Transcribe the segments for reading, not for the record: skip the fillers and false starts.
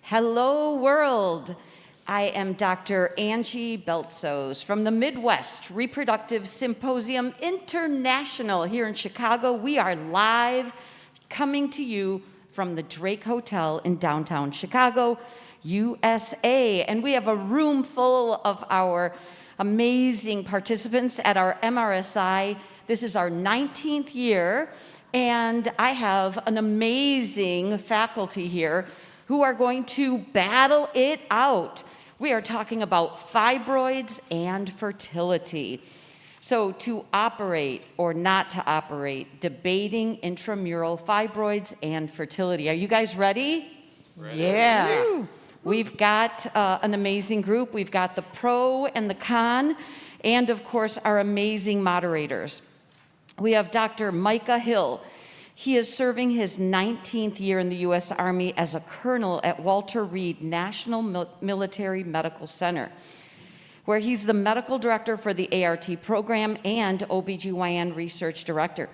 Hello, world. I am Dr. Angie Beltsos from the Midwest Reproductive Symposium International here in Chicago. We are live coming to you from the Drake Hotel in downtown Chicago, USA. And we have a room full of our amazing participants at our MRSi. This is our 19th year, and I have an amazing faculty here who are going to battle it out. We are talking about fibroids and fertility. So to operate or not to operate, debating intramural fibroids and fertility. Are you guys ready? Ready. Yeah. Woo. We've got an amazing group. We've got the pro and the con, and of course our amazing moderators. We have Dr. Micah Hill. He is serving his 19th year in the U.S. Army as a colonel at Walter Reed National Military Medical Center, where he's the medical director for the ART program and OBGYN research director.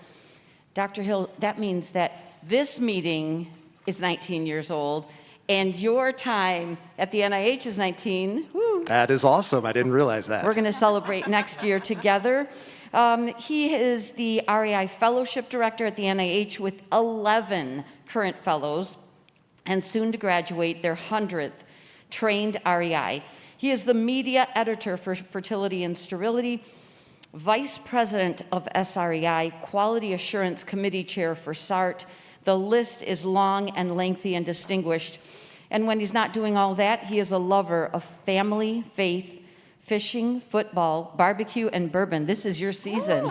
Dr. Hill, that means that this meeting is 19 years old, and your time at the NIH is 19. Woo. That is awesome. I didn't realize that. We're going to celebrate next year together. He is the REI Fellowship Director at the NIH with 11 current fellows and soon to graduate their 100th trained REI. He is the media editor for Fertility and Sterility, Vice President of SREI, Quality Assurance Committee Chair for SART. The list is long and lengthy and distinguished. And when he's not doing all that, he is a lover of family, faith, fishing, football, barbecue, and bourbon. This is your season.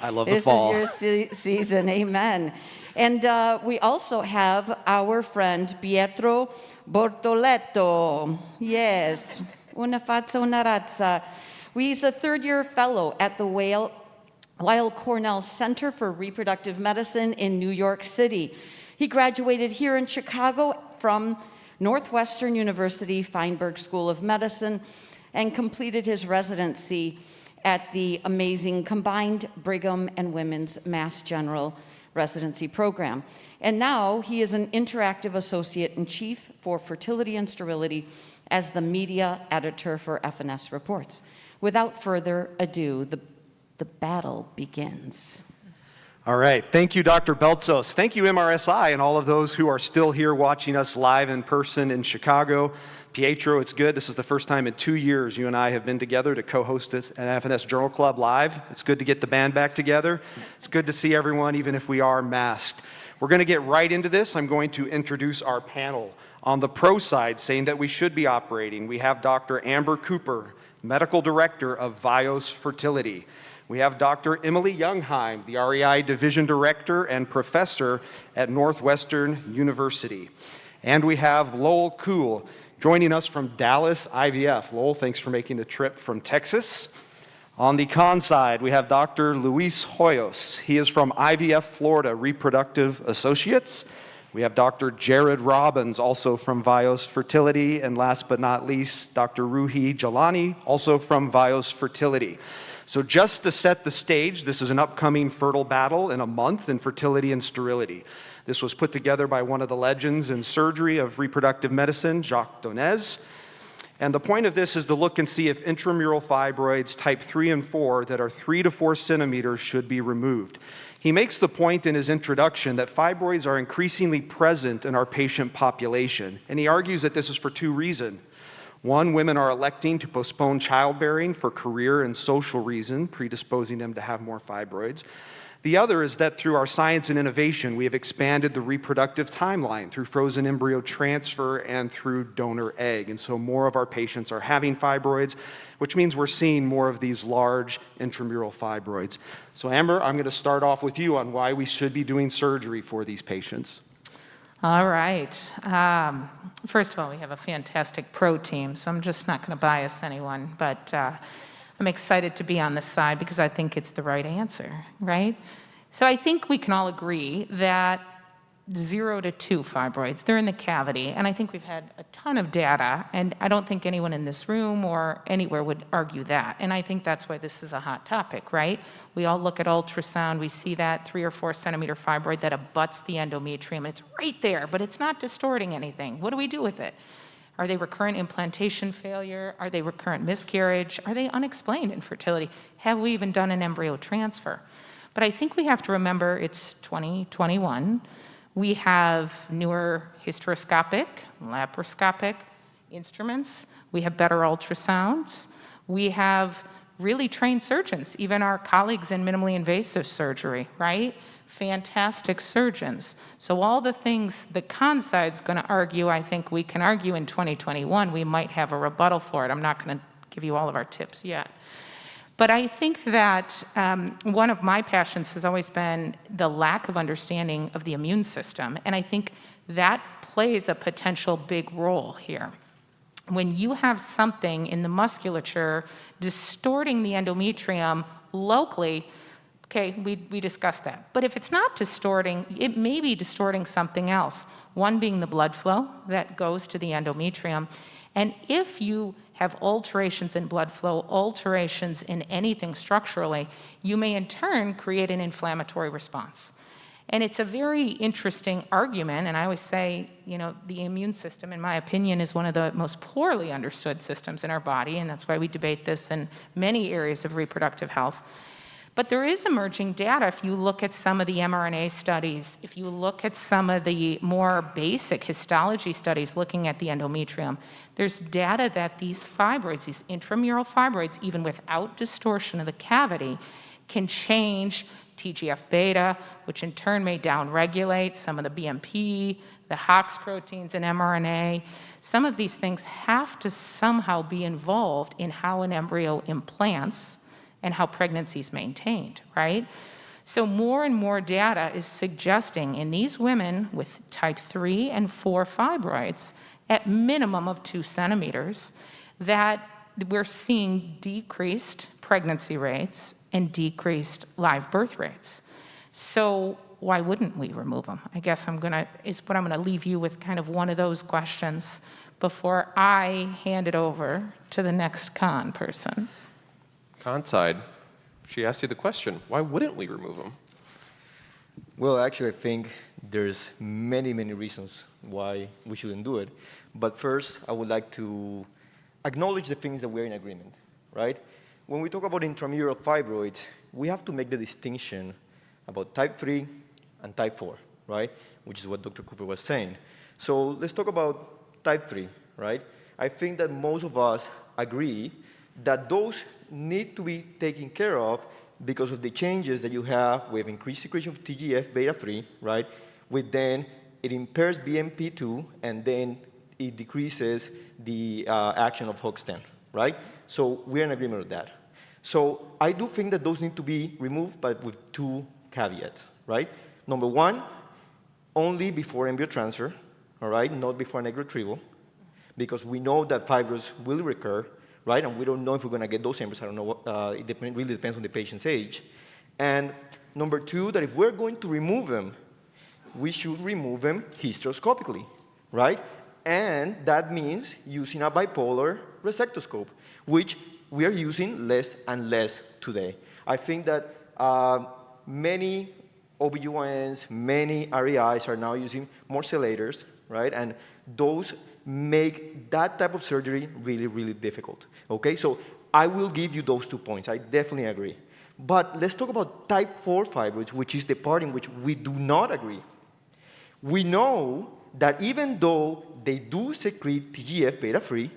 I love the fall. This is your season, amen. And we also have our friend Pietro Bortoletto. Yes, una fazza, una razza. He's a third-year fellow at the Weill Cornell Center for Reproductive Medicine in New York City. He graduated here in Chicago from Northwestern University Feinberg School of Medicine and completed his residency at the amazing Combined Brigham and Women's Mass General Residency Program. And now he is an interactive associate in chief for Fertility and Sterility as the media editor for F&S Reports. Without further ado, the battle begins. All right. Thank you, Dr. Beltsos. Thank you, MRSi, and all of those who are still here watching us live in person in Chicago. Pietro, it's good. This is the first time in 2 years you and I have been together to co-host an F&S Journal Club live. It's good to get the band back together. It's good to see everyone, even if we are masked. We're going to get right into this. I'm going to introduce our panel. On the pro side, saying that we should be operating, we have Dr. Amber Cooper, Medical Director of Hoyos Fertility. We have Dr. Emily Jungheim, the REI Division Director and Professor at Northwestern University. And we have Lowell Ku joining us from Dallas IVF. Lowell, thanks for making the trip from Texas. On the con side, we have Dr. Luis Hoyos. He is from IVF Florida Reproductive Associates. We have Dr. Jared Robbins, also from Hoyos Fertility. And last but not least, Dr. Roohi Jeelani, also from Hoyos Fertility. So just to set the stage, this is an upcoming fertile battle in a month in fertility and sterility. This was put together by one of the legends in surgery of reproductive medicine, Jacques Donnez. And the point of this is to look and see if intramural fibroids type 3 and 4 that are 3 to 4 centimeters should be removed. He makes the point in his introduction that fibroids are increasingly present in our patient population. And he argues that this is for two reasons. One, women are electing to postpone childbearing for career and social reason, predisposing them to have more fibroids. The other is that through our science and innovation, we have expanded the reproductive timeline through frozen embryo transfer and through donor egg. And so more of our patients are having fibroids, which means we're seeing more of these large intramural fibroids. So Amber, I'm going to start off with you on why we should be doing surgery for these patients. All right. First of all, we have a fantastic pro team, so I'm just not going to bias anyone, but I'm excited to be on this side because I think it's the right answer, right? So I think we can all agree that 0 to 2 fibroids. They're in the cavity, and I think we've had a ton of data, and I don't think anyone in this room or anywhere would argue that. And I think that's why this is a hot topic, right? We all look at ultrasound, we see that 3 or 4 centimeter fibroid that abuts the endometrium. It's right there, but it's not distorting anything. What do we do with it? Are they recurrent implantation failure? Are they recurrent miscarriage? Are they unexplained infertility? Have we even done an embryo transfer? But I think we have to remember it's 2021. We have newer hysteroscopic, laparoscopic instruments. We have better ultrasounds. We have really trained surgeons, even our colleagues in minimally invasive surgery, right? Fantastic surgeons. So all the things the con side's going to argue, I think we can argue in 2021. We might have a rebuttal for it. I'm not going to give you all of our tips yet. But I think that one of my passions has always been the lack of understanding of the immune system, and I think that plays a potential big role here. When you have something in the musculature distorting the endometrium locally, okay, we discussed that. But if it's not distorting, it may be distorting something else, one being the blood flow that goes to the endometrium. And if you have alterations in blood flow, alterations in anything structurally, you may in turn create an inflammatory response. And it's a very interesting argument, and I always say, you know, the immune system, in my opinion, is one of the most poorly understood systems in our body, and that's why we debate this in many areas of reproductive health. But there is emerging data. If you look at some of the mRNA studies, if you look at some of the more basic histology studies looking at the endometrium, there's data that these fibroids, these intramural fibroids, even without distortion of the cavity, can change TGF-beta, which in turn may downregulate some of the BMP, the HOX proteins and mRNA. Some of these things have to somehow be involved in how an embryo implants and how pregnancy is maintained, right? So more and more data is suggesting in these women with type 3 and 4 fibroids, at minimum of 2 centimeters, that we're seeing decreased pregnancy rates and decreased live birth rates. So why wouldn't we remove them? I guess I'm gonna leave you with kind of one of those questions before I hand it over to the next con person. Con side, she asked you the question, why wouldn't we remove them? Well, actually, I think there's many, many reasons why we shouldn't do it. But first, I would like to acknowledge the things that we're in agreement, right? When we talk about intramural fibroids, we have to make the distinction about type 3 and type 4, right? Which is what Dr. Cooper was saying. So let's talk about type 3, right? I think that most of us agree that those need to be taken care of because of the changes that you have with increased secretion of TGF-beta3, right? With then it impairs BMP2, and then it decreases the action of HOX10, right? So we're in agreement with that. So I do think that those need to be removed, but with 2 caveats, right? Number 1, only before embryo transfer, all right? Not before an egg retrieval, because we know that fibroids will recur, right? And we don't know if we're going to get those embryos. I don't know. It really depends on the patient's age. And number 2, that if we're going to remove them, we should remove them hysteroscopically, right? And that means using a bipolar resectoscope, which we are using less and less today. I think that many OBGYNs, many REIs are now using morcellators, right? And those make that type of surgery really, really difficult, okay? So I will give you those 2 points. I definitely agree. But let's talk about type 4 fibroids, which is the part in which we do not agree. We know that even though they do secrete TGF-beta3,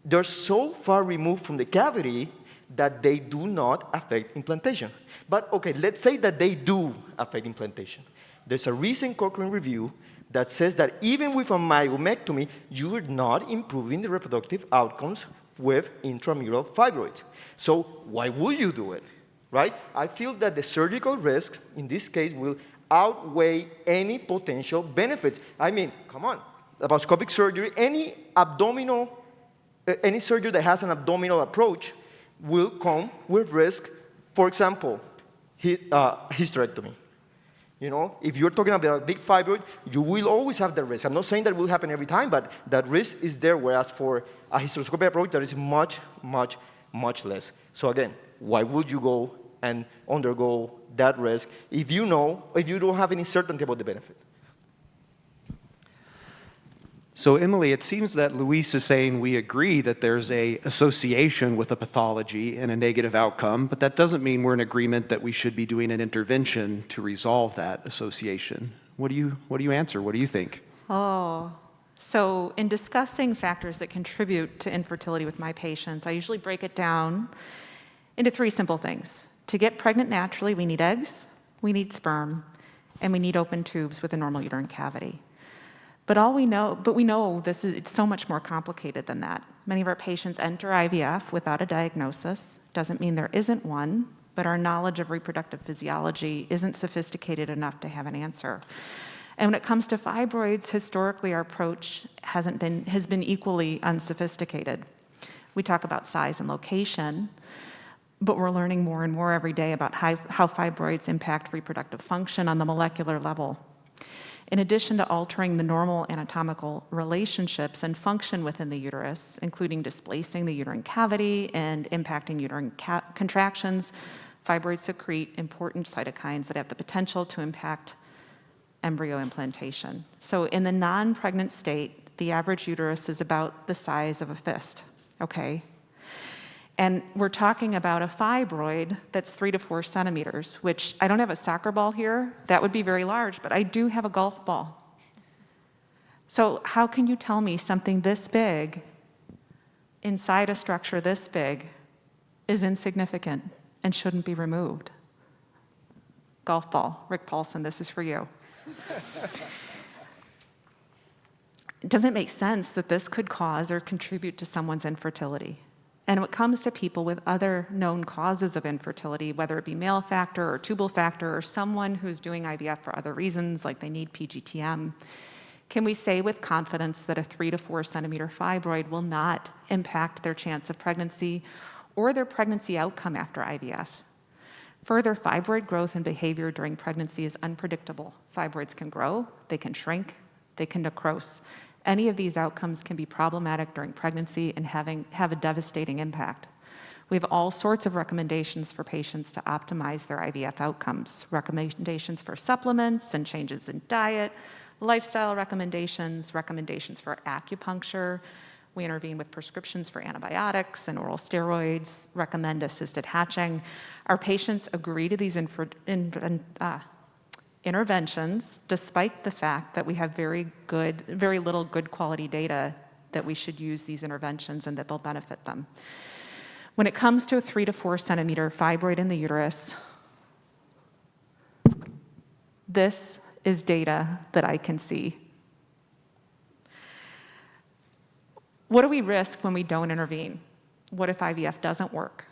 they're so far removed from the cavity that they do not affect implantation. But okay, let's say that they do affect implantation. There's a recent Cochrane review that says that even with a myomectomy, you're not improving the reproductive outcomes with intramural fibroids. So why would you do it, right? I feel that the surgical risk in this case will outweigh any potential benefits. I mean, come on, laparoscopic surgery, any surgery that has an abdominal approach will come with risk. For example, hysterectomy. You know, if you're talking about a big fibroid, you will always have that risk. I'm not saying that will happen every time, but that risk is there, whereas for a hysteroscopic approach, there is much, much, much less. So again, why would you go and undergo that risk if you don't have any certainty about the benefit? So, Emily, it seems that Luis is saying we agree that there's a association with a pathology and a negative outcome, but that doesn't mean we're in agreement that we should be doing an intervention to resolve that association. What do you answer? What do you think? Oh, so in discussing factors that contribute to infertility with my patients, I usually break it down into 3 simple things. To get pregnant naturally, we need eggs, we need sperm, and we need open tubes with a normal uterine cavity. But we know it's so much more complicated than that. Many of our patients enter IVF without a diagnosis. Doesn't mean there isn't one, but our knowledge of reproductive physiology isn't sophisticated enough to have an answer. And when it comes to fibroids, historically our approach has been equally unsophisticated. We talk about size and location, but we're learning more and more every day about how fibroids impact reproductive function on the molecular level. In addition to altering the normal anatomical relationships and function within the uterus, including displacing the uterine cavity and impacting uterine contractions, fibroids secrete important cytokines that have the potential to impact embryo implantation. So in the non-pregnant state, the average uterus is about the size of a fist, okay? And we're talking about a fibroid that's 3 to 4 centimeters, which I don't have a soccer ball here. That would be very large, but I do have a golf ball. So how can you tell me something this big inside a structure this big is insignificant and shouldn't be removed? Golf ball. Rick Paulson, this is for you. It doesn't make sense that this could cause or contribute to someone's infertility. And when it comes to people with other known causes of infertility, whether it be male factor or tubal factor or someone who's doing IVF for other reasons, like they need PGTM, can we say with confidence that a 3 to 4 centimeter fibroid will not impact their chance of pregnancy or their pregnancy outcome after IVF? Further, fibroid growth and behavior during pregnancy is unpredictable. Fibroids can grow, they can shrink, they can necrose. Any of these outcomes can be problematic during pregnancy and have a devastating impact. We have all sorts of recommendations for patients to optimize their IVF outcomes. Recommendations for supplements and changes in diet, lifestyle recommendations, recommendations for acupuncture. We intervene with prescriptions for antibiotics and oral steroids, recommend assisted hatching. Our patients agree to these interventions, despite the fact that we have very little good quality data that we should use these interventions and that they'll benefit them. When it comes to a 3 to 4 centimeter fibroid in the uterus, this is data that I can see. What do we risk when we don't intervene? What if IVF doesn't work?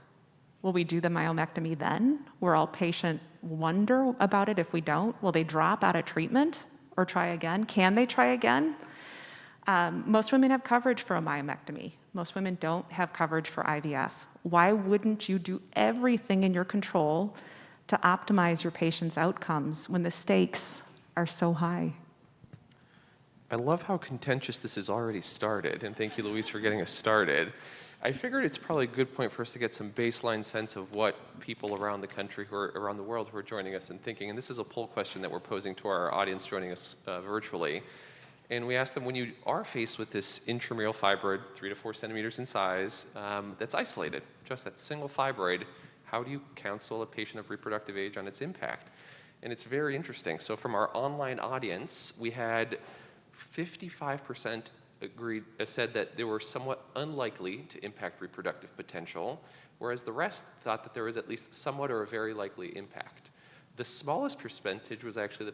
Will we do the myomectomy then? Will our patient wonder about it if we don't? Will they drop out of treatment or try again? Can they try again? Most women have coverage for a myomectomy. Most women don't have coverage for IVF. Why wouldn't you do everything in your control to optimize your patient's outcomes when the stakes are so high? I love how contentious this has already started, and thank you, Luis, for getting us started. I figured it's probably a good point for us to get some baseline sense of what people around the country, around the world who are joining us and thinking. And this is a poll question that we're posing to our audience joining us virtually. And we asked them, when you are faced with this intramural fibroid, 3 to 4 centimeters in size, that's isolated, just that single fibroid, how do you counsel a patient of reproductive age on its impact? And it's very interesting. So from our online audience, we had 55% said that they were somewhat unlikely to impact reproductive potential, whereas the rest thought that there was at least somewhat or a very likely impact. The smallest percentage was actually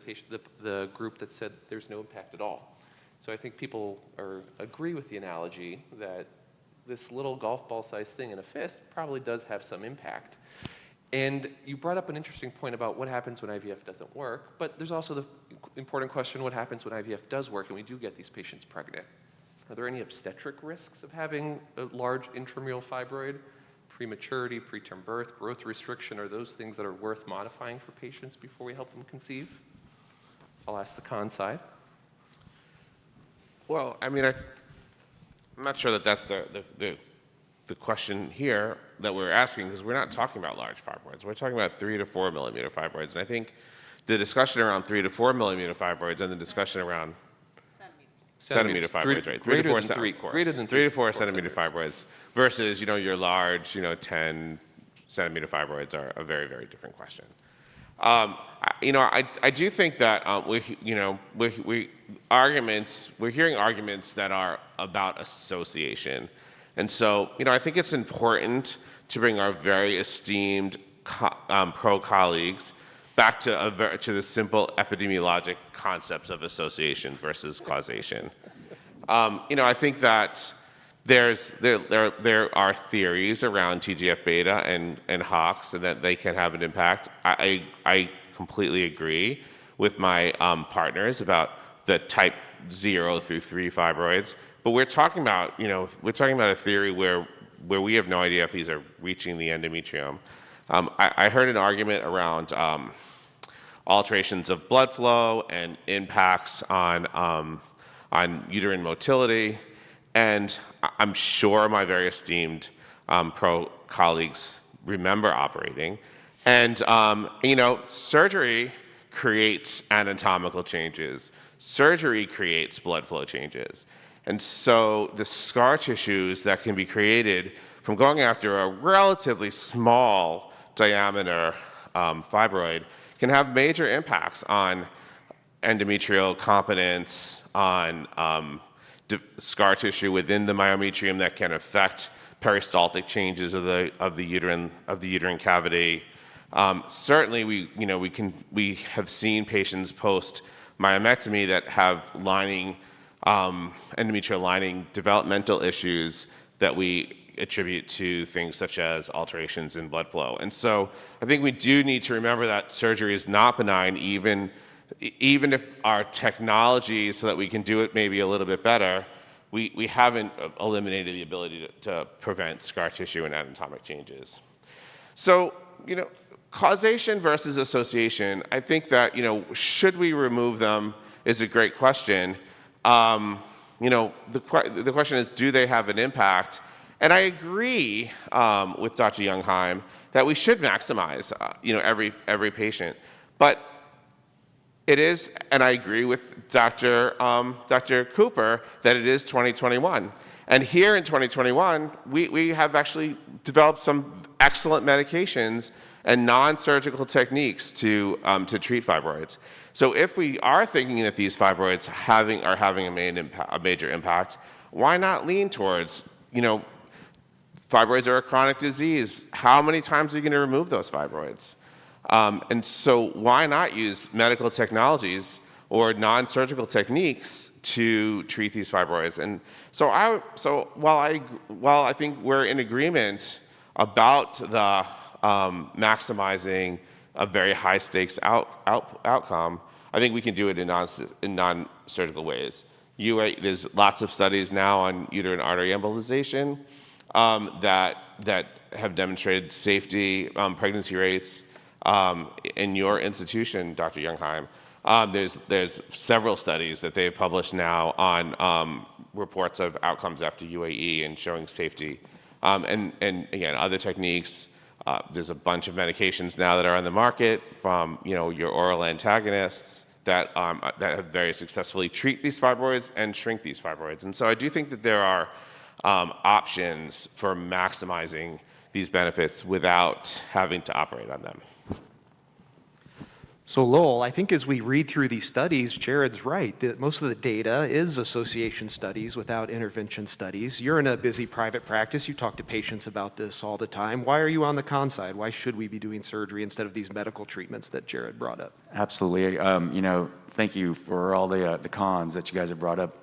the group that said there's no impact at all. So I think people agree with the analogy that this little golf ball sized thing in a fist probably does have some impact. And you brought up an interesting point about what happens when IVF doesn't work, but there's also the important question, what happens when IVF does work and we do get these patients pregnant? Are there any obstetric risks of having a large intramural fibroid? Prematurity, preterm birth, growth restriction, are those things that are worth modifying for patients before we help them conceive? I'll ask the con side. Well, I mean, I'm not sure that that's the question here that we're asking, because we're not talking about large fibroids. We're talking about 3 to 4 millimeter fibroids. And I think the discussion around 3 to 4 millimeter fibroids and the discussion around centimeter fibroids, right? Greater than cent- three, of course. greater than 3 to 4 4 centimeter fibroids versus, your large, 10 centimeter fibroids are a very, very different question. I do think that we're hearing arguments that are about association. And so, I think it's important to bring our very esteemed pro colleagues back to the simple epidemiologic concepts of association versus causation. I think that there are theories around TGF-beta and HOX and that they can have an impact. I completely agree with my partners about the type 0 through 3 fibroids, but we're talking about a theory where we have no idea if these are reaching the endometrium. I heard an argument around alterations of blood flow and impacts on uterine motility, and I'm sure my very esteemed pro colleagues remember operating. And surgery creates anatomical changes. Surgery creates blood flow changes. And so the scar tissues that can be created from going after a relatively small diameter fibroid can have major impacts on endometrial competence, on scar tissue within the myometrium that can affect peristaltic changes of the uterine cavity. Certainly, we have seen patients post myomectomy that have endometrial lining developmental issues that we attribute to things such as alterations in blood flow. And so I think we do need to remember that surgery is not benign, even if our technology so that we can do it maybe a little bit better, we haven't eliminated the ability to prevent scar tissue and anatomic changes. So, causation versus association, I think that, should we remove them is a great question. The question is, do they have an impact? And I agree with Dr. Jungheim that we should maximize, every patient. But it is, and I agree with Dr. Cooper that it is 2021. And here in 2021, we have actually developed some excellent medications and non-surgical techniques to treat fibroids. So if we are thinking that these fibroids are having a major impact, why not lean towards, fibroids are a chronic disease. How many times are you going to remove those fibroids? And so why not use medical technologies or non-surgical techniques to treat these fibroids? And so while I think we're in agreement about the maximizing a very high stakes outcome, I think we can do it in non-surgical ways. There's lots of studies now on uterine artery embolization that have demonstrated safety, pregnancy rates. In your institution, Dr. Jungheim, there's several studies that they've published now on reports of outcomes after UAE and showing safety. And again, other techniques. There's a bunch of medications now that are on the market from your oral antagonists that have very successfully treat these fibroids and shrink these fibroids. And so I do think that there are options for maximizing these benefits without having to operate on them. So Lowell, I think as we read through these studies, Jared's right that most of the data is association studies without intervention studies. You're in a busy private practice. You talk to patients about this all the time. Why are you on the con side? Why should we be doing surgery instead of these medical treatments that Jared brought up? Absolutely. Thank you for all the cons that you guys have brought up.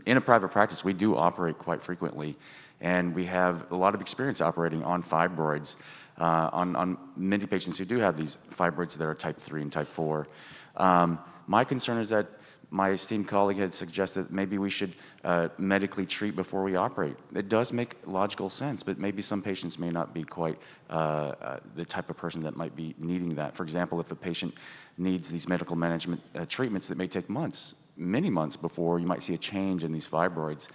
In a private practice, we do operate quite frequently, and we have a lot of experience operating on fibroids. On many patients who do have these fibroids that are type 3 and type 4. My concern is that my esteemed colleague had suggested maybe we should medically treat before we operate. It does make logical sense, but maybe some patients may not be quite the type of person that might be needing that. For example, if a patient needs these medical management treatments that may take months, many months before you might see a change in these fibroids.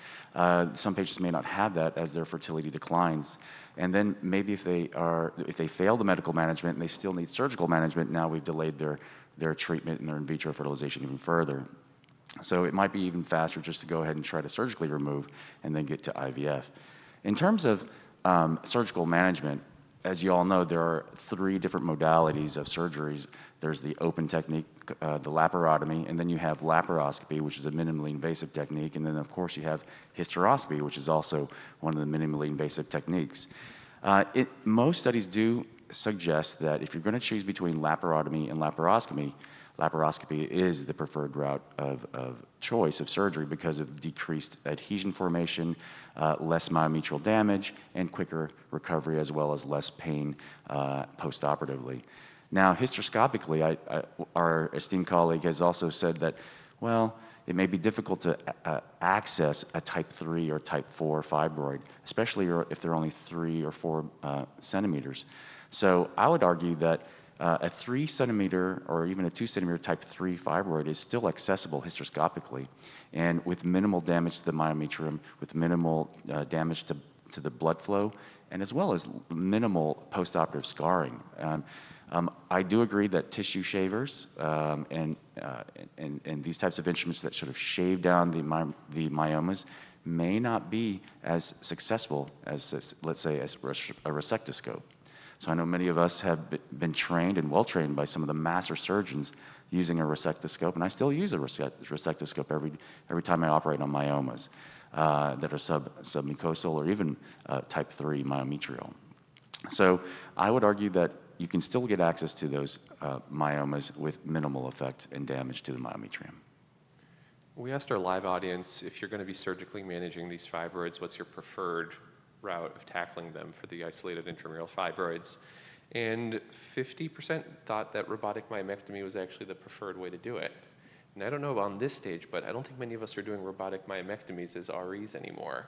Some patients may not have that as their fertility declines. And then maybe if they fail the medical management and they still need surgical management, now we've delayed their treatment and their in vitro fertilization even further. So it might be even faster just to go ahead and try to surgically remove and then get to IVF. In terms of surgical management, as you all know, there are 3 different modalities of surgeries. There's the open technique, the laparotomy, and then you have laparoscopy, which is a minimally invasive technique, and then of course you have hysteroscopy, which is also one of the minimally invasive techniques. Most studies do suggest that if you're going to choose between laparotomy and laparoscopy, laparoscopy is the preferred route of choice of surgery because of decreased adhesion formation, less myometrial damage, and quicker recovery, as well as less pain postoperatively. Now, hysteroscopically, our esteemed colleague has also said that, well, it may be difficult to access a type 3 or type 4 fibroid, especially if they're only 3 or 4 centimeters. So I would argue that a 3 centimeter or even a 2 centimeter type 3 fibroid is still accessible hysteroscopically, and with minimal damage to the myometrium, with minimal damage to the blood flow, and as well as minimal postoperative scarring. I do agree that tissue shavers and these types of instruments that sort of shave down the myomas may not be as successful as, let's say, as a resectoscope. So I know many of us have been trained and well-trained by some of the master surgeons using a resectoscope, and I still use a resectoscope every time I operate on myomas that are submucosal or even type 3 myometrial. So I would argue that you can still get access to those myomas with minimal effect and damage to the myometrium. We asked our live audience, if you're going to be surgically managing these fibroids, what's your preferred route of tackling them for the isolated intramural fibroids? And 50% thought that robotic myomectomy was actually the preferred way to do it. And I don't know on this stage, but I don't think many of us are doing robotic myomectomies as REs anymore.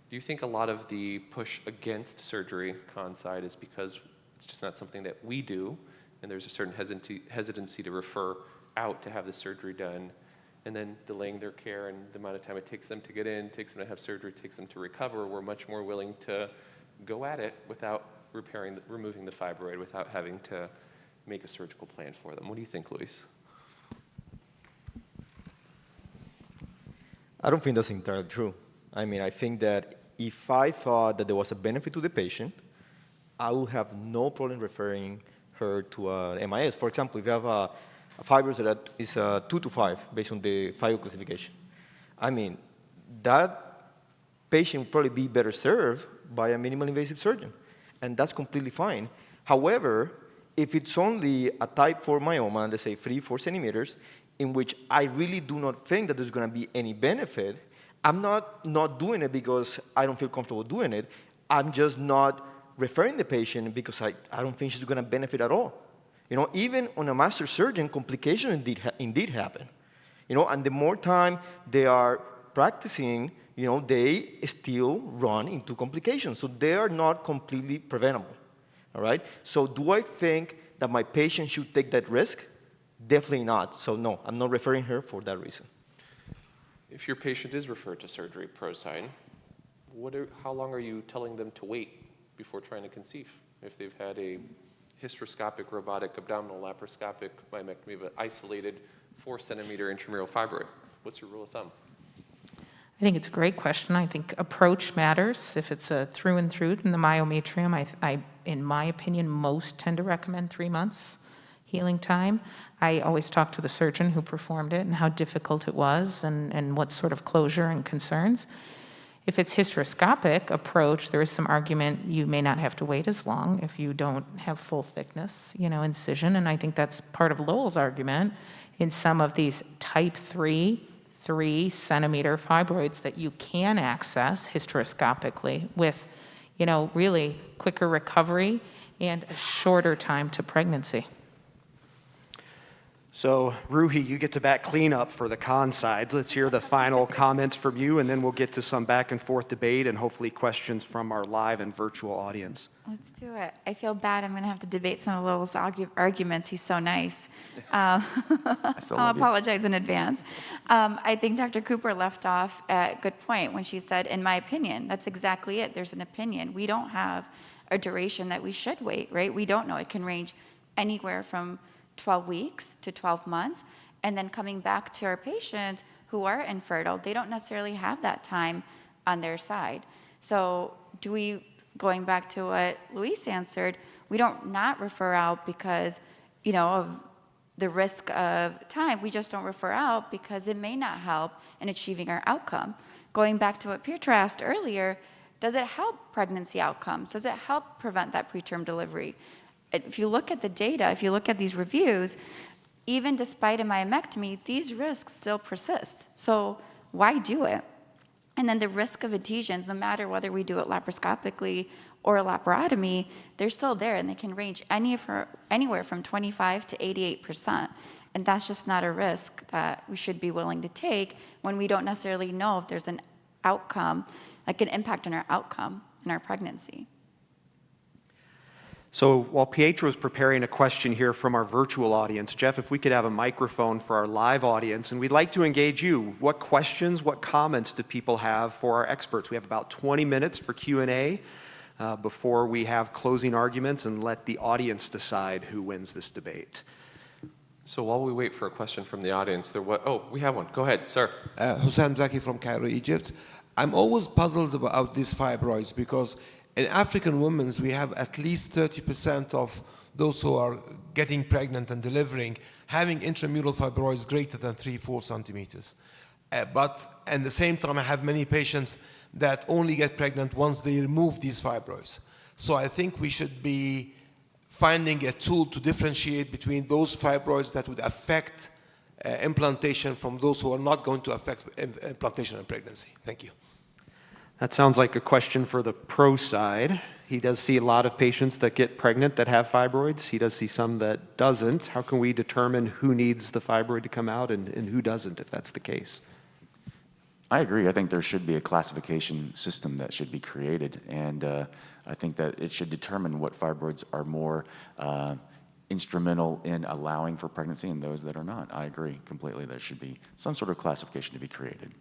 Do you think a lot of the push against surgery side is because it's just not something that we do, and there's a certain hesitancy to refer out to have the surgery done, and then delaying their care and the amount of time it takes them to get in, takes them to have surgery, takes them to recover? We're much more willing to go at it without removing the fibroid, without having to make a surgical plan for them. What do you think, Luis? I don't think that's entirely true. I mean, I think that if I thought that there was a benefit to the patient, I will have no problem referring her to an MIS. For example, if you have a fibrosis that is 2 to 5 based on the FIO classification, I mean, that patient will probably be better served by a minimal invasive surgeon, and that's completely fine. However, if it's only a type 4 myoma, let's say 3-4 centimeters, in which I really do not think that there's going to be any benefit, I'm not doing it because I don't feel comfortable doing it. I'm just not referring the patient because I don't think she's going to benefit at all. You know, even on a master surgeon, complications indeed happen. You know, and the more time they are practicing, you know, they still run into complications. So they are not completely preventable. All right? So do I think that my patient should take that risk? Definitely not. So no, I'm not referring her for that reason. If your patient is referred to surgery pro-sign, how long are you telling them to wait before trying to conceive? If they've had a hysteroscopic, robotic, abdominal, laparoscopic myomectomy of an isolated 4-centimeter intramural fibroid, what's your rule of thumb? I think it's a great question. I think approach matters. If it's a through and through in the myometrium, in my opinion, most tend to recommend 3 months healing time. I always talk to the surgeon who performed it and how difficult it was and what sort of closure and concerns. If it's hysteroscopic approach, there is some argument you may not have to wait as long if you don't have full thickness, incision. And I think that's part of Lowell's argument in some of these type 3-centimeter fibroids that you can access hysteroscopically with, really quicker recovery and a shorter time to pregnancy. So, Roohi, you get to back cleanup for the con sides. Let's hear the final comments from you, and then we'll get to some back and forth debate and hopefully questions from our live and virtual audience. Let's do it. I feel bad. I'm going to have to debate some of Lowell's arguments. He's so nice. still I'll love you. apologize in advance. I think Dr. Cooper left off at a good point when she said, in my opinion. That's exactly it. There's an opinion. We don't have a duration that we should wait, right? We don't know. It can range anywhere from 12 weeks to 12 months. And then coming back to our patients who are infertile, they don't necessarily have that time on their side. So going back to what Luis answered, we don't not refer out because, of the risk of time. We just don't refer out because it may not help in achieving our outcome. Going back to what Pietro asked earlier, does it help pregnancy outcomes? Does it help prevent that preterm delivery? If you look at the data, if you look at these reviews, even despite a myomectomy, these risks still persist. So why do it? And then the risk of adhesions, no matter whether we do it laparoscopically or a laparotomy, they're still there, and they can range anywhere from 25 to 88%. And that's just not a risk that we should be willing to take when we don't necessarily know if there's an outcome, like an impact on our outcome in our pregnancy. So while Pietro is preparing a question here from our virtual audience, Jeff, if we could have a microphone for our live audience, and we'd like to engage you. What questions, what comments do people have for our experts? We have about 20 minutes for Q&A before we have closing arguments and let the audience decide who wins this debate. So while we wait for a question from the audience, we have one. Go ahead, sir. Hussam Zaki from Cairo, Egypt. I'm always puzzled about these fibroids because in African women, we have at least 30% of those who are getting pregnant and delivering having intramural fibroids greater than 3-4 centimeters. But at the same time, I have many patients that only get pregnant once they remove these fibroids. So I think we should be finding a tool to differentiate between those fibroids that would affect implantation from those who are not going to affect implantation and pregnancy. Thank you. That sounds like a question for the pro side. He does see a lot of patients that get pregnant that have fibroids. He does see some that doesn't. How can we determine who needs the fibroid to come out and who doesn't, if that's the case? I agree. I think there should be a classification system that should be created, and I think that it should determine what fibroids are more instrumental in allowing for pregnancy and those that are not. I agree completely. There should be some sort of classification to be created.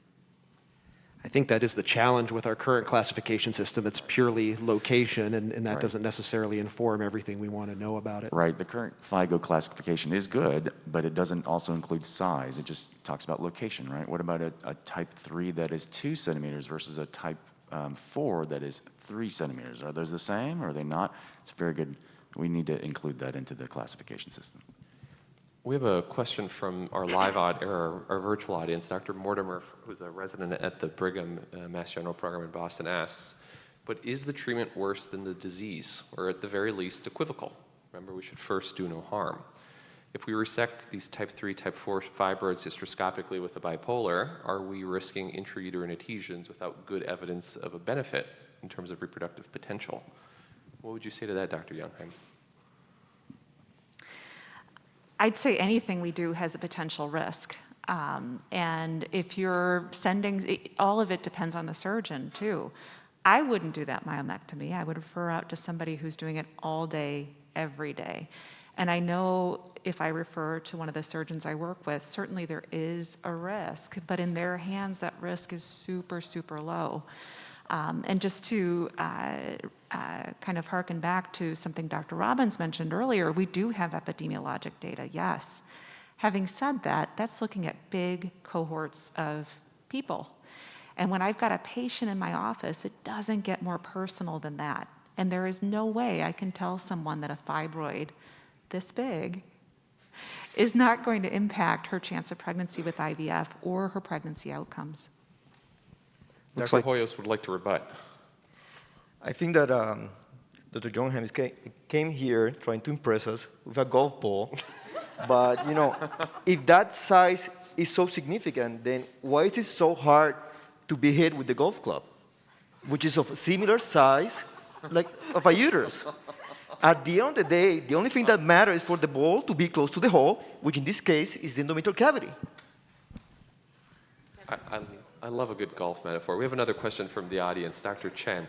I think that is the challenge with our current classification system. It's purely location, and that Right. doesn't necessarily inform everything we want to know about it. Right. The current FIGO classification is good, but it doesn't also include size. It just talks about location, right? What about a type 3 that is 2 centimeters versus a type 4 that is 3 centimeters? Are those the same or are they not? It's very good. We need to include that into the classification system. We have a question from our our virtual audience. Dr. Mortimer, who's a resident at the Brigham Mass General Program in Boston, asks, but is the treatment worse than the disease, or at the very least equivocal? Remember, we should first do no harm. If we resect these type 3, type 4 fibroids hysteroscopically with a bipolar, are we risking intrauterine adhesions without good evidence of a benefit in terms of reproductive potential? What would you say to that, Dr. Jungheim? I'd say anything we do has a potential risk. And if you're sending, all of it depends on the surgeon too. I wouldn't do that myomectomy. I would refer out to somebody who's doing it all day, every day. And I know if I refer to one of the surgeons I work with, certainly there is a risk, but in their hands, that risk is super, super low. And just to kind of harken back to something Dr. Robbins mentioned earlier, we do have epidemiologic data, yes. Having said that, that's looking at big cohorts of people. And when I've got a patient in my office, it doesn't get more personal than that. And there is no way I can tell someone that a fibroid this big is not going to impact her chance of pregnancy with IVF or her pregnancy outcomes. Dr. Hoyos would like to rebut. I think that Dr. Jungheim came here trying to impress us with a golf ball. But, if that size is so significant, then why is it so hard to be hit with the golf club, which is of similar size, like of a uterus? At the end of the day, the only thing that matters is for the ball to be close to the hole, which in this case is the endometrial cavity. I love a good golf metaphor. We have another question from the audience. Dr. Chen.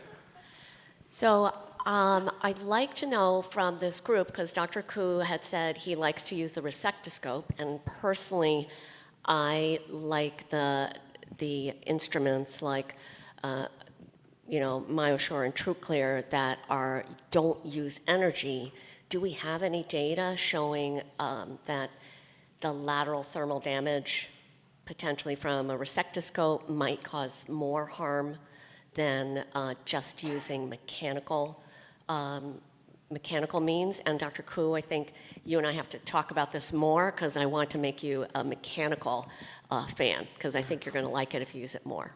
So I'd like to know from this group, because Dr. Ku had said he likes to use the resectoscope, and personally, I like the instruments like, MyoSure and TrueClear that don't use energy. Do we have any data showing that the lateral thermal damage potentially from a resectoscope might cause more harm than just using mechanical means? And Dr. Ku, I think you and I have to talk about this more because I want to make you a mechanical fan, because I think you're going to like it if you use it more.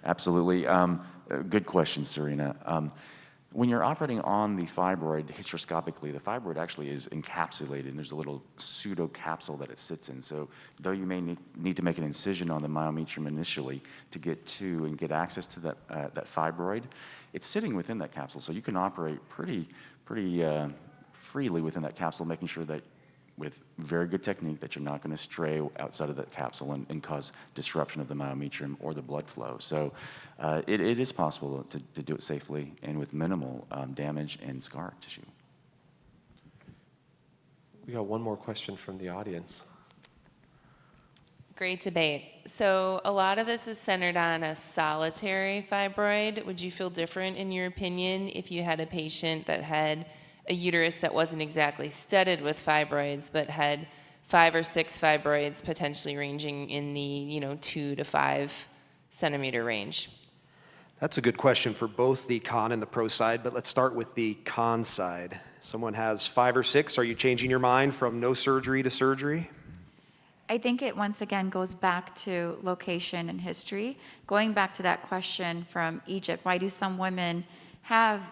Absolutely. Good question, Serena. When you're operating on the fibroid hysteroscopically, the fibroid actually is encapsulated, and there's a little pseudo capsule that it sits in. So though you may need to make an incision on the myometrium initially to get to and get access to that fibroid, it's sitting within that capsule. So you can operate pretty freely within that capsule, making sure that with very good technique that you're not going to stray outside of that capsule and cause disruption of the myometrium or the blood flow. So it is possible to do it safely and with minimal damage and scar tissue. We got one more question from the audience. Great debate. So a lot of this is centered on a solitary fibroid. Would you feel different in your opinion if you had a patient that had a uterus that wasn't exactly studded with fibroids, but had 5 or 6 fibroids potentially ranging in the 2 to 5 centimeter range? That's a good question for both the con and the pro side, but let's start with the con side. Someone has 5 or 6. Are you changing your mind from no surgery to surgery? I think it once again goes back to location and history. Going back to that question from Egypt, why do some women have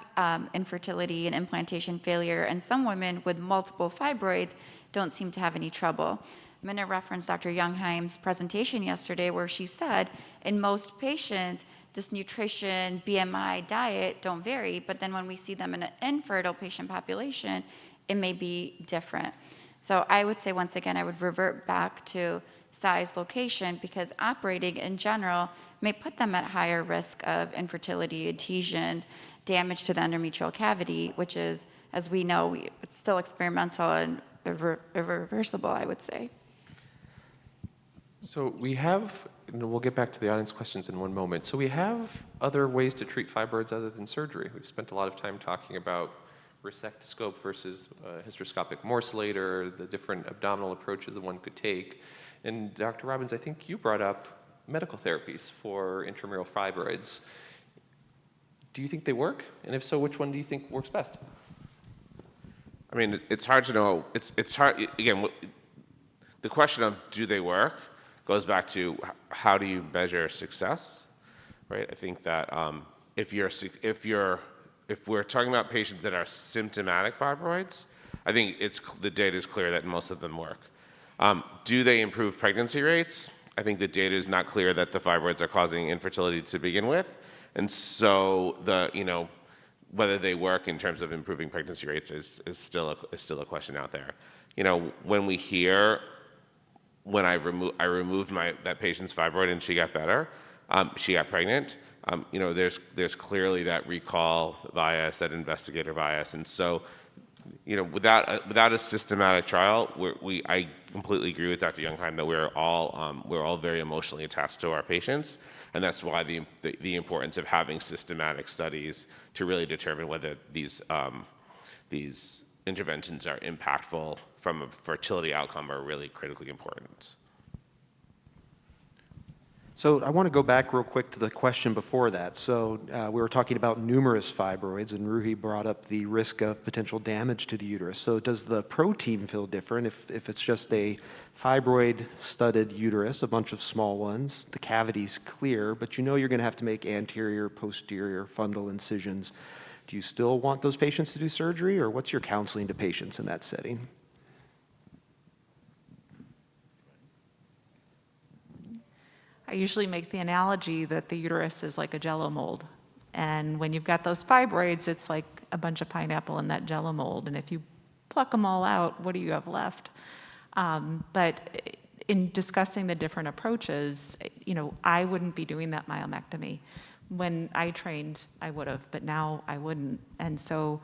infertility and implantation failure, and some women with multiple fibroids don't seem to have any trouble? I'm going to reference Dr. Jungheim's presentation yesterday where she said in most patients, this nutrition, BMI, diet don't vary, but then when we see them in an infertile patient population, it may be different. So I would say, once again, I would revert back to size, location, because operating in general may put them at higher risk of infertility, adhesions, damage to the endometrial cavity, which is, as we know, it's still experimental and irreversible, I would say. So we have, and we'll get back to the audience questions in one moment. So we have other ways to treat fibroids other than surgery. We've spent a lot of time talking about resectoscope versus hysteroscopic morcellator, the different abdominal approaches that one could take. And Dr. Robbins, I think you brought up medical therapies for intramural fibroids. Do you think they work? And if so, which one do you think works best? I mean, it's hard to know. It's hard, again, the question of do they work goes back to how do you measure success, right? I think that if we're talking about patients that are symptomatic fibroids, I think the data is clear that most of them work. Do they improve pregnancy rates? I think the data is not clear that the fibroids are causing infertility to begin with. And so whether they work in terms of improving pregnancy rates is still a question out there. When we hear when I removed that patient's fibroid and she got better, she got pregnant. There's clearly that recall bias, that investigator bias, and so without a systematic trial, I completely agree with Dr. Jungheim that we're all very emotionally attached to our patients, and that's why the importance of having systematic studies to really determine whether these interventions are impactful from a fertility outcome are really critically important. So I want to go back real quick to the question before that. So we were talking about numerous fibroids, and Roohi brought up the risk of potential damage to the uterus. So does the protein feel different if it's just a fibroid-studded uterus, a bunch of small ones, the cavity's clear, but you're going to have to make anterior, posterior, fundal incisions? Do you still want those patients to do surgery, or what's your counseling to patients in that setting? I usually make the analogy that the uterus is like a Jell-O mold. And when you've got those fibroids, it's like a bunch of pineapple in that Jell-O mold, and if you pluck them all out, what do you have left? But in discussing the different approaches, I wouldn't be doing that myomectomy. When I trained, I would have, but now I wouldn't. And so,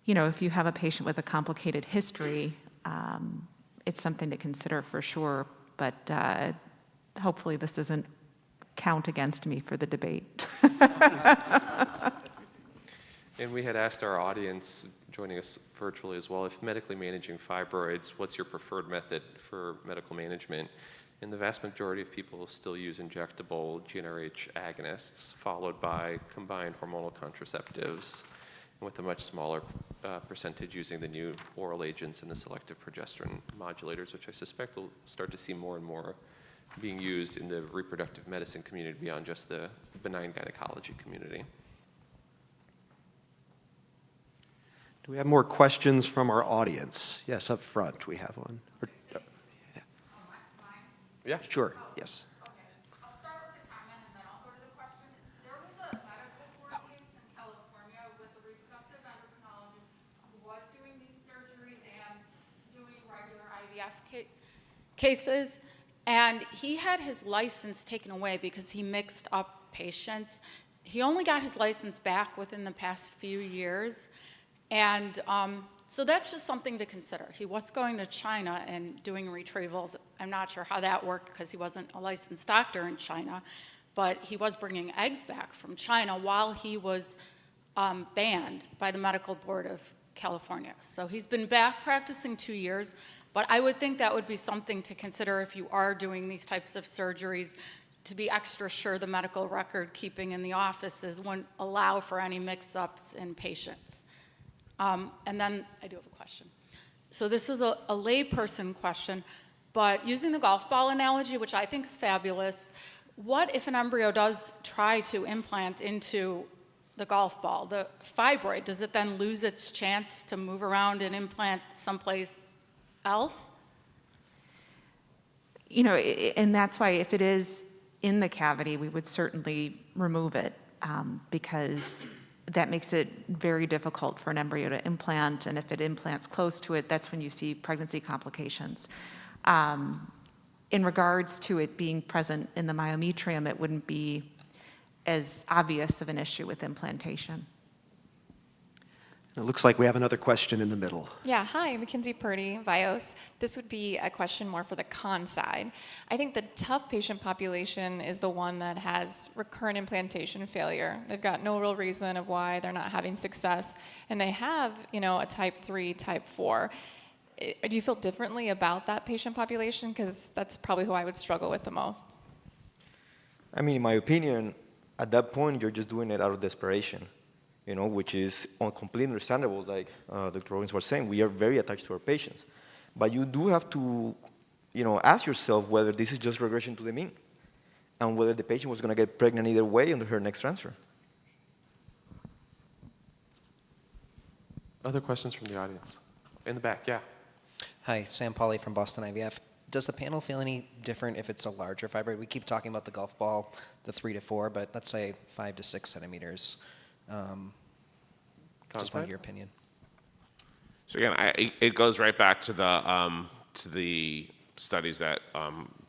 if you have a patient with a complicated history, it's something to consider for sure, but hopefully this doesn't count against me for the debate. And we had asked our audience joining us virtually as well, if medically managing fibroids, what's your preferred method for medical management? And the vast majority of people still use injectable GnRH agonists, followed by combined hormonal contraceptives, with a much smaller percentage using the new oral agents and the selective progesterone modulators, which I suspect we'll start to see more and more being used in the reproductive medicine community beyond just the benign gynecology community. Do we have more questions from our audience? Yes, up front we have one. Yeah. Sure, yes. I'll start with the comment and then I'll go to the question. There was a medical court case in California with a reproductive endocrinologist who was doing these surgeries and doing regular IVF cases, and he had his license taken away because he mixed up patients. He only got his license back within the past few years, and so that's just something to consider. He was going to China and doing retrievals. I'm not sure how that worked because he wasn't a licensed doctor in China, but he was bringing eggs back from China while he was banned by the Medical Board of California. So he's been back practicing 2 years, but I would think that would be something to consider if you are doing these types of surgeries, to be extra sure the medical record keeping in the offices wouldn't allow for any mix-ups in patients. And then I do have a question. So this is a layperson question, but using the golf ball analogy, which I think is fabulous, what if an embryo does try to implant into the golf ball, the fibroid? Does it then lose its chance to move around and implant someplace else? And that's why if it is in the cavity, we would certainly remove it because that makes it very difficult for an embryo to implant, and if it implants close to it, that's when you see pregnancy complications. In regards to it being present in the myometrium, it wouldn't be as obvious of an issue with implantation. It looks like we have another question in the middle. Yeah, hi, Mackenzie Purdy, Vios. This would be a question more for the con side. I think the tough patient population is the one that has recurrent implantation failure. They've got no real reason of why they're not having success, and they have, a type 3, type 4. Do you feel differently about that patient population? Because that's probably who I would struggle with the most. I mean, in my opinion, at that point, you're just doing it out of desperation. Which is completely understandable. Like Dr. Robbins was saying, we are very attached to our patients. But you do have to, ask yourself whether this is just regression to the mean and whether the patient was going to get pregnant either way under her next transfer. Other questions from the audience? In the back, yeah. Hi, Sam Pauly from Boston IVF. Does the panel feel any different if it's a larger fibroid? We keep talking about the golf ball, the 3 to 4, but let's say 5 to 6 centimeters. Just wanted your opinion. So again, it goes right back to the studies that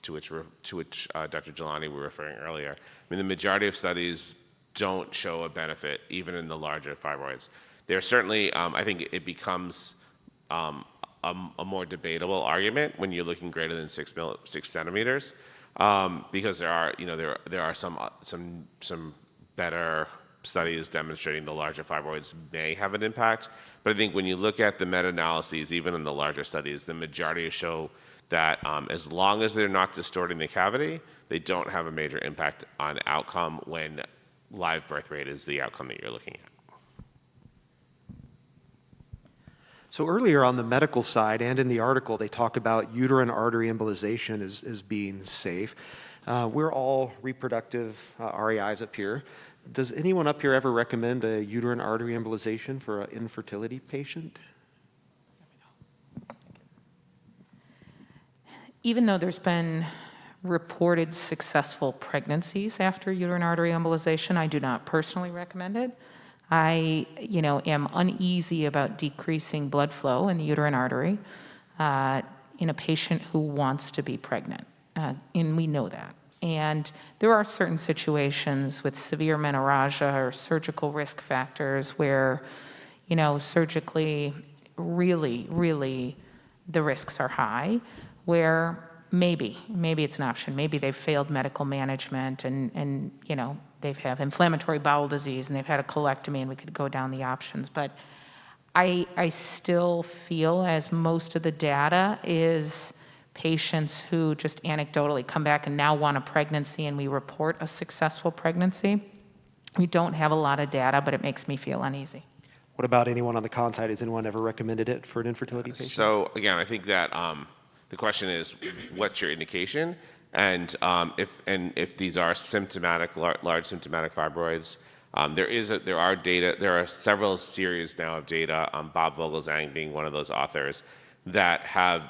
to which Dr. Jeelani were referring earlier. I mean, the majority of studies don't show a benefit even in the larger fibroids. There certainly, I think, it becomes a more debatable argument when you're looking greater than 6 centimeters, because there are some better studies demonstrating the larger fibroids may have an impact. But I think when you look at the meta-analyses, even in the larger studies, the majority show that as long as they're not distorting the cavity, they don't have a major impact on outcome when live birth rate is the outcome that you're looking at. So earlier on the medical side and in the article, they talk about uterine artery embolization as being safe. We're all reproductive RAIs up here. Does anyone up here ever recommend a uterine artery embolization for an infertility patient? Even though there's been reported successful pregnancies after uterine artery embolization, I do not personally recommend it. I, am uneasy about decreasing blood flow in the uterine artery in a patient who wants to be pregnant, and we know that. And there are certain situations with severe menorrhagia or surgical risk factors where, surgically, really, the risks are high, where maybe it's an option. Maybe they've failed medical management and they have inflammatory bowel disease and they've had a colectomy, and we could go down the options. But I still feel, as most of the data is patients who just anecdotally come back and now want a pregnancy and we report a successful pregnancy. We don't have a lot of data, but it makes me feel uneasy. What about anyone on the con side? Has anyone ever recommended it for an infertility patient? So again, I think that the question is, what's your indication? And if these are symptomatic, large symptomatic fibroids, there are several series now of data, Bob Vogelzang being one of those authors, that have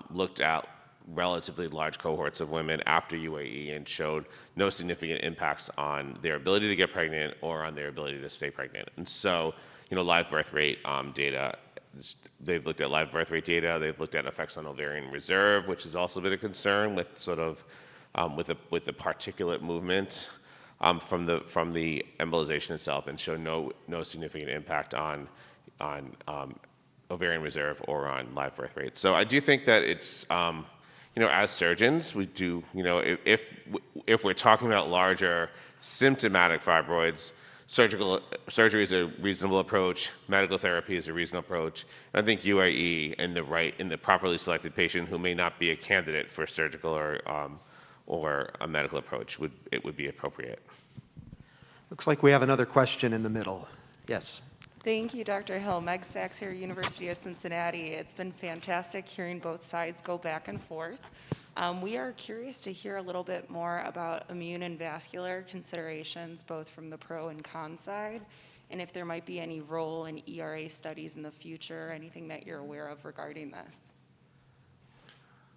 looked at relatively large cohorts of women after UAE and showed no significant impacts on their ability to get pregnant or on their ability to stay pregnant. And so, live birth rate data, they've looked at live birth rate data, they've looked at effects on ovarian reserve, which has also been a concern with sort of with the particulate movement from the embolization itself, and show no significant impact on ovarian reserve or on live birth rate. So I do think that it's, as surgeons, we do, if we're talking about larger symptomatic fibroids, surgery is a reasonable approach, medical therapy is a reasonable approach. And I think UAE in the properly selected patient who may not be a candidate for surgical or a medical approach would be appropriate. Looks like we have another question in the middle. Yes. Thank you, Dr. Hill. Meg Sachs here, University of Cincinnati. It's been fantastic hearing both sides go back and forth. We are curious to hear a little bit more about immune and vascular considerations, both from the pro and con side, and if there might be any role in ERA studies in the future, anything that you're aware of regarding this.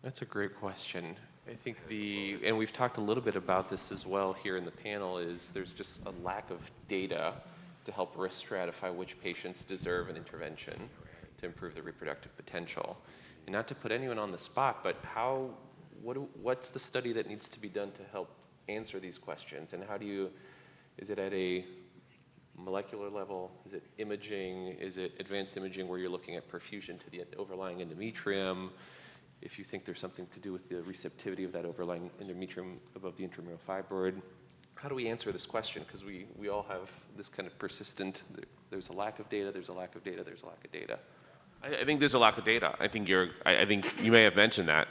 That's a great question. I think and we've talked a little bit about this as well here in the panel, is there's just a lack of data to help risk stratify which patients deserve an intervention to improve their reproductive potential. And not to put anyone on the spot, but what's the study that needs to be done to help answer these questions? And is it at a molecular level? Is it imaging? Is it advanced imaging where you're looking at perfusion to the overlying endometrium? If you think there's something to do with the receptivity of that overlying endometrium above the intramural fibroid, how do we answer this question? Because we all have this kind of persistent, there's a lack of data, there's a lack of data, there's a lack of data. I think there's a lack of data. I think you may have mentioned that.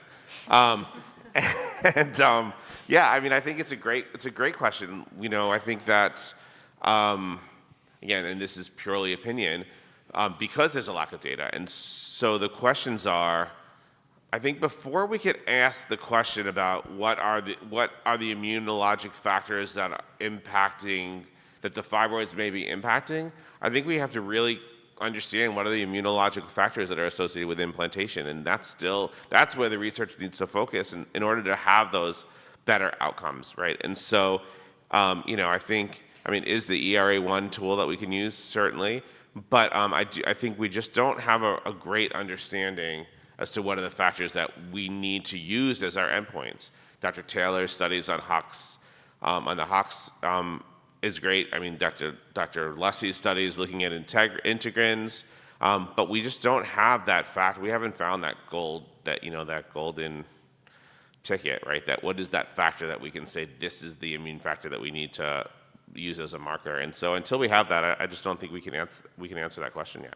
Yeah, I mean, I think it's a great question. I think that, again, and this is purely opinion, because there's a lack of data. And so the questions are, I think before we could ask the question about what are the immunologic factors that are impacting, that the fibroids may be impacting, I think we have to really understand what are the immunological factors that are associated with implantation. And that's where the research needs to focus in order to have those better outcomes, right? And so, I think, is the ERA1 tool that we can use? Certainly. But I think we just don't have a great understanding as to what are the factors that we need to use as our endpoints. Dr. Taylor's studies on HOX, is great. Dr. Lussey's studies looking at integrins, but we just don't have that fact. We haven't found that golden ticket, right? That what is that factor that we can say this is the immune factor that we need to use as a marker? And so until we have that, I just don't think we can answer that question yet.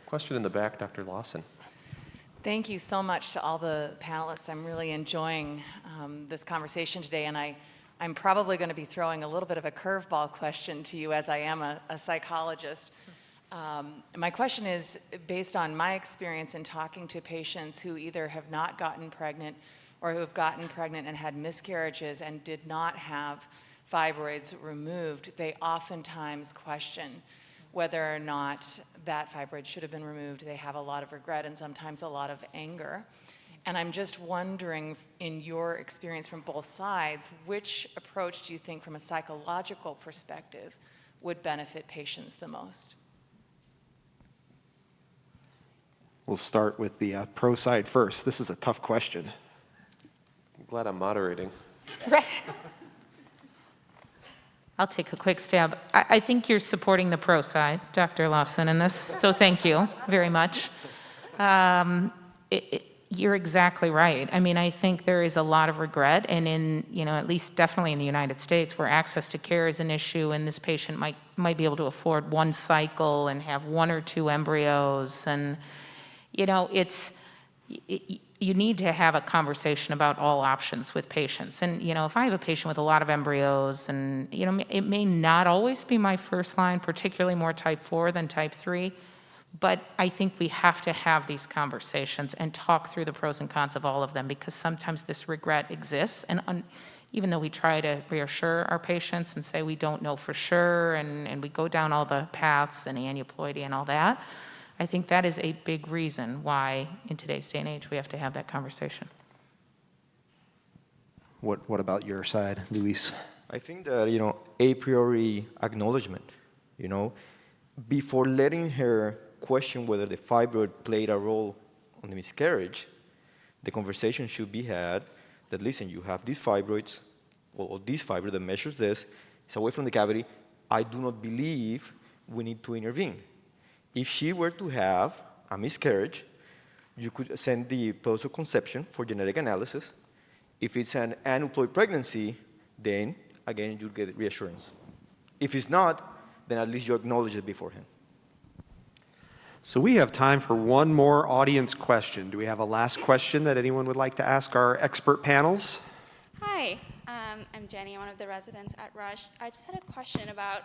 Question in the back, Dr. Lawson. Thank you so much to all the panelists. I'm really enjoying this conversation today, and I'm probably going to be throwing a little bit of a curveball question to you, as I am a psychologist. My question is based on my experience in talking to patients who either have not gotten pregnant or who have gotten pregnant and had miscarriages and did not have fibroids removed. They oftentimes question whether or not that fibroid should have been removed. They have a lot of regret and sometimes a lot of anger. And I'm just wondering, in your experience from both sides, which approach do you think from a psychological perspective would benefit patients the most? We'll start with the pro side first. This is a tough question. I'm glad I'm moderating. I'll take a quick stab. I think you're supporting the pro side, Dr. Lawson, in this, so thank you very much. You're exactly right. I mean, I think there is a lot of regret, and at least definitely in the United States, where access to care is an issue, and this patient might be able to afford one cycle and have 1 or 2 embryos, and you need to have a conversation about all options with patients. And, if I have a patient with a lot of embryos, and, it may not always be my first line, particularly more type 4 than type 3, but I think we have to have these conversations and talk through the pros and cons of all of them, because sometimes this regret exists. And even though we try to reassure our patients and say we don't know for sure, and we go down all the paths and aneuploidy and all that, I think that is a big reason why, in today's day and age, we have to have that conversation. What about your side, Luis? I think that, a priori acknowledgement, before letting her question whether the fibroid played a role on the miscarriage, the conversation should be had that, listen, you have these fibroids, or this fibroid that measures this, it's away from the cavity. I do not believe we need to intervene. If she were to have a miscarriage, you could send the pills of conception for genetic analysis. If it's an aneuploid pregnancy, then, again, you'll get reassurance. If it's not, then at least you acknowledge it beforehand. So we have time for one more audience question. Do we have a last question that anyone would like to ask our expert panels? Hi, I'm Jenny, I'm one of the residents at Rush. I just had a question about,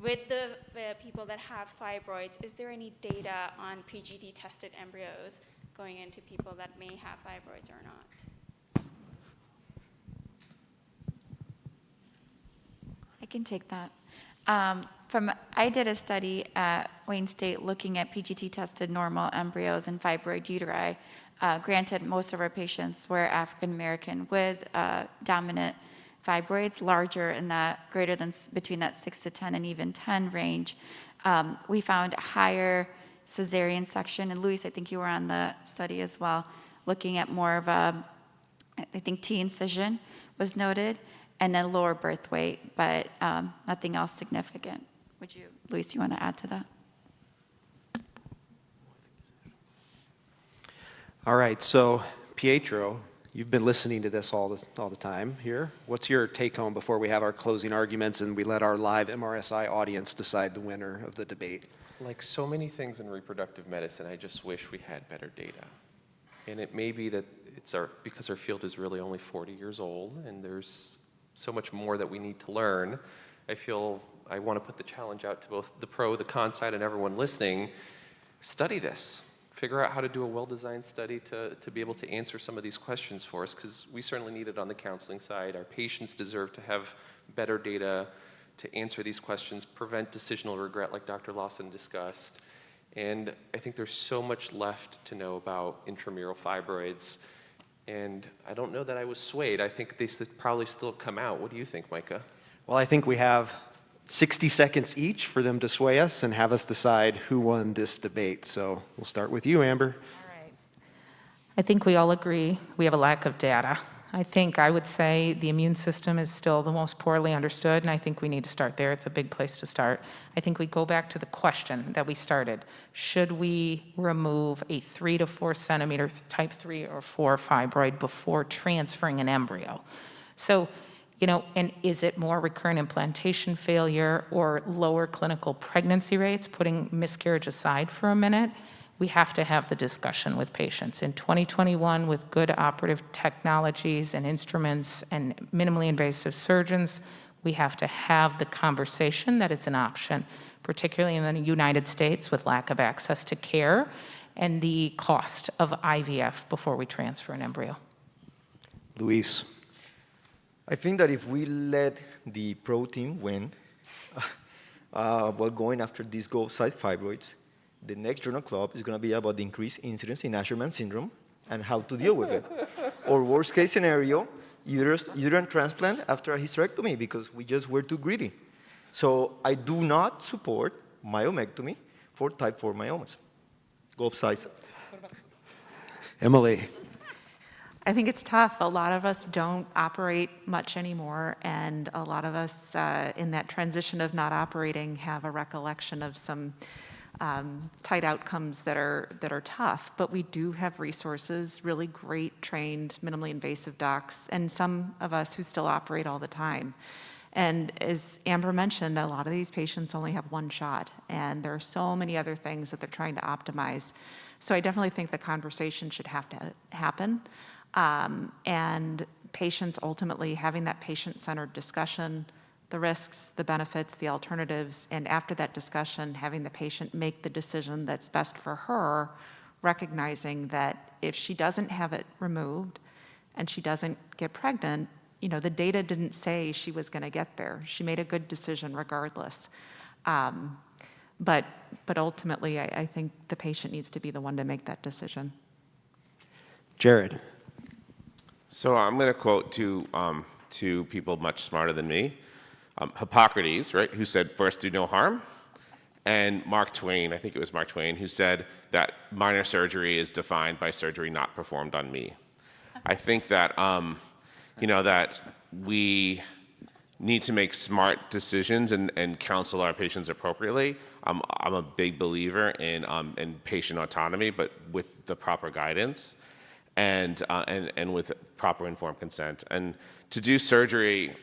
with the people that have fibroids, is there any data on PGD-tested embryos going into people that may have fibroids or not? I can take that. I did a study at Wayne State looking at PGT-tested normal embryos and fibroid uteri. Granted, most of our patients were African American with dominant fibroids, larger in that, greater than between that 6 to 10 and even 10 range. We found higher cesarean section, and Luis, I think you were on the study as well, looking at more of a, I think T incision was noted, and then lower birth weight, but nothing else significant. Luis, you want to add to that? All right, so Pietro, you've been listening to this all the time here. What's your take home before we have our closing arguments and we let our live MRSi audience decide the winner of the debate? Like so many things in reproductive medicine, I just wish we had better data. And it may be that because our field is really only 40 years old and there's so much more that we need to learn. I want to put the challenge out to both the pro, the con side, and everyone listening. Study this. Figure out how to do a well-designed study to be able to answer some of these questions for us, because we certainly need it on the counseling side. Our patients deserve to have better data to answer these questions, prevent decisional regret like Dr. Lawson discussed. And I think there's so much left to know about intramural fibroids. And I don't know that I was swayed. I think they probably still come out. What do you think, Micah? Well, I think we have 60 seconds each for them to sway us and have us decide who won this debate. So we'll start with you, Amber. All right. I think we all agree we have a lack of data. I would say the immune system is still the most poorly understood, and I think we need to start there. It's a big place to start. I think we go back to the question that we started. Should we remove a 3 to 4 centimeter type 3 or 4 fibroid before transferring an embryo? So, and is it more recurrent implantation failure or lower clinical pregnancy rates, putting miscarriage aside for a minute? We have to have the discussion with patients. In 2021, with good operative technologies and instruments and minimally invasive surgeons, we have to have the conversation that it's an option, particularly in the United States with lack of access to care and the cost of IVF before we transfer an embryo. Luis. I think that if we let the pro team win while going after these goal-sized fibroids, the next journal club is going to be about the increased incidence in Asherman syndrome and how to deal with it. Or worst case scenario, uterine transplant after a hysterectomy because we just were too greedy. So I do not support myomectomy for type 4 myomas. Golf size. Emily. I think it's tough. A lot of us don't operate much anymore, and a lot of us in that transition of not operating have a recollection of some tight outcomes that are tough. But we do have resources, really great trained, minimally invasive docs, and some of us who still operate all the time. And as Amber mentioned, a lot of these patients only have one shot, and there are so many other things that they're trying to optimize. So I definitely think the conversation should have to happen. And patients ultimately having that patient-centered discussion, the risks, the benefits, the alternatives, and after that discussion, having the patient make the decision that's best for her, recognizing that if she doesn't have it removed and she doesn't get pregnant, you know, the data didn't say she was going to get there. She made a good decision regardless. But ultimately, I think the patient needs to be the one to make that decision. Jared. So I'm going to quote two people much smarter than me. Hippocrates, right, who said, "First do no harm," and Mark Twain, I think it was Mark Twain, who said that minor surgery is defined by surgery not performed on me. I think that, that we need to make smart decisions and counsel our patients appropriately. I'm a big believer in patient autonomy, but with the proper guidance and with proper informed consent. And to do surgery,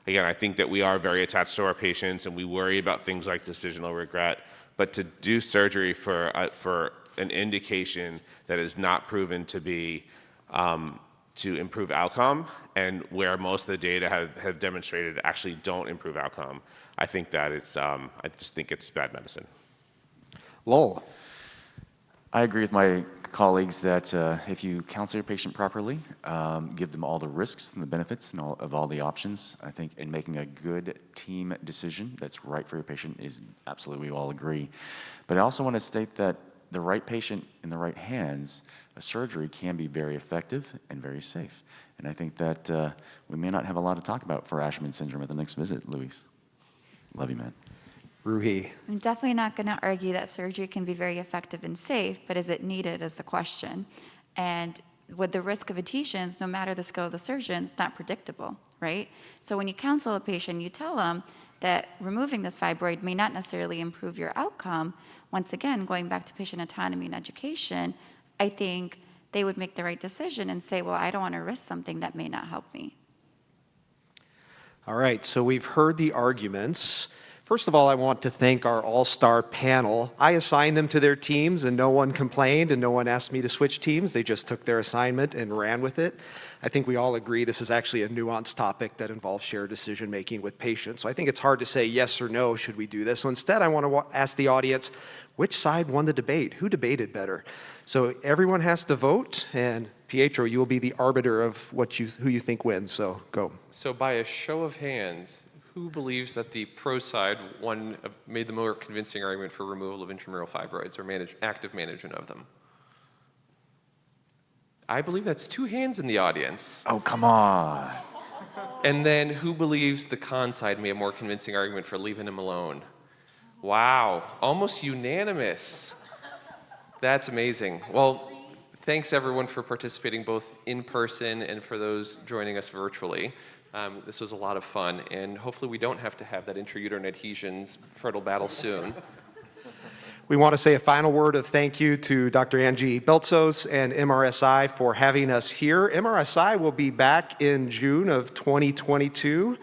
again, I think that we are very attached to our patients and we worry about things like decisional regret, but to do surgery for an indication that is not proven to be to improve outcome, and where most of the data have demonstrated actually don't improve outcome, I think that I just think it's bad medicine. Lowell. I agree with my colleagues that if you counsel your patient properly, give them all the risks and the benefits and all the options, I think in making a good team decision that's right for your patient is absolutely, we all agree. But I also want to state that the right patient in the right hands, a surgery can be very effective and very safe. And I think that we may not have a lot to talk about for Asherman syndrome at the next visit, Luis. Love you, man. Roohi. I'm definitely not going to argue that surgery can be very effective and safe, but is it needed is the question. And with the risk of adhesions, no matter the skill of the surgeon, it's not predictable, right? So when you counsel a patient, you tell them that removing this fibroid may not necessarily improve your outcome. Once again, going back to patient autonomy and education, I think they would make the right decision and say, well, I don't want to risk something that may not help me. All right, so we've heard the arguments. First of all, I want to thank our all-star panel. I assigned them to their teams and no one complained and no one asked me to switch teams. They just took their assignment and ran with it. I think we all agree this is actually a nuanced topic that involves shared decision-making with patients. So I think it's hard to say yes or no, should we do this? So instead, I want to ask the audience, which side won the debate? Who debated better? So everyone has to vote, and Pietro, you will be the arbiter of who you think wins, so go. So by a show of hands, who believes that the pro side made the more convincing argument for removal of intramural fibroids or active management of them? I believe that's 2 hands in the audience. Oh, come on. And then who believes the con side made a more convincing argument for leaving him alone? Wow, almost unanimous. That's amazing. Well, thanks everyone for participating both in person and for those joining us virtually. This was a lot of fun, and hopefully we don't have to have that intrauterine adhesions fertile battle soon. We want to say a final word of thank you to Dr. Angie Beltsos and MRSi for having us here. MRSi will be back in June of 2022,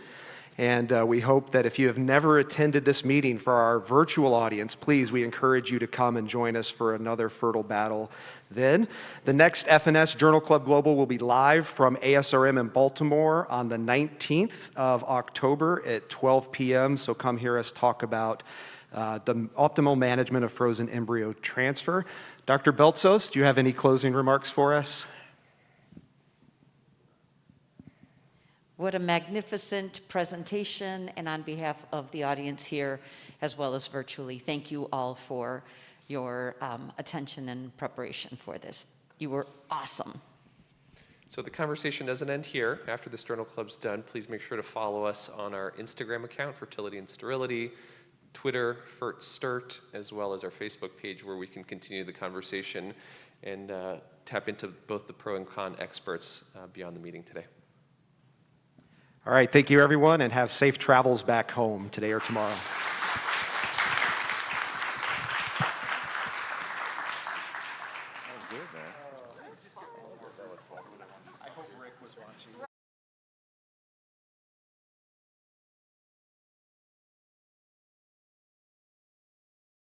and we hope that if you have never attended this meeting, for our virtual audience, please, we encourage you to come and join us for another fertile battle. Then, the next F&S Journal Club Global will be live from ASRM in Baltimore on the 19th of October at 12 p.m., so come hear us talk about the optimal management of frozen embryo transfer. Dr. Beltsos, do you have any closing remarks for us? What a magnificent presentation, and on behalf of the audience here, as well as virtually, thank you all for your attention and preparation for this. You were awesome. So the conversation doesn't end here. After the Sternal Club's done, please make sure to follow us on our Instagram account, Fertility and Sterility, Twitter, FertSturt, as well as our Facebook page where we can continue the conversation and tap into both the pro and con experts beyond the meeting today. All right, thank you everyone, and have safe travels back home today or tomorrow.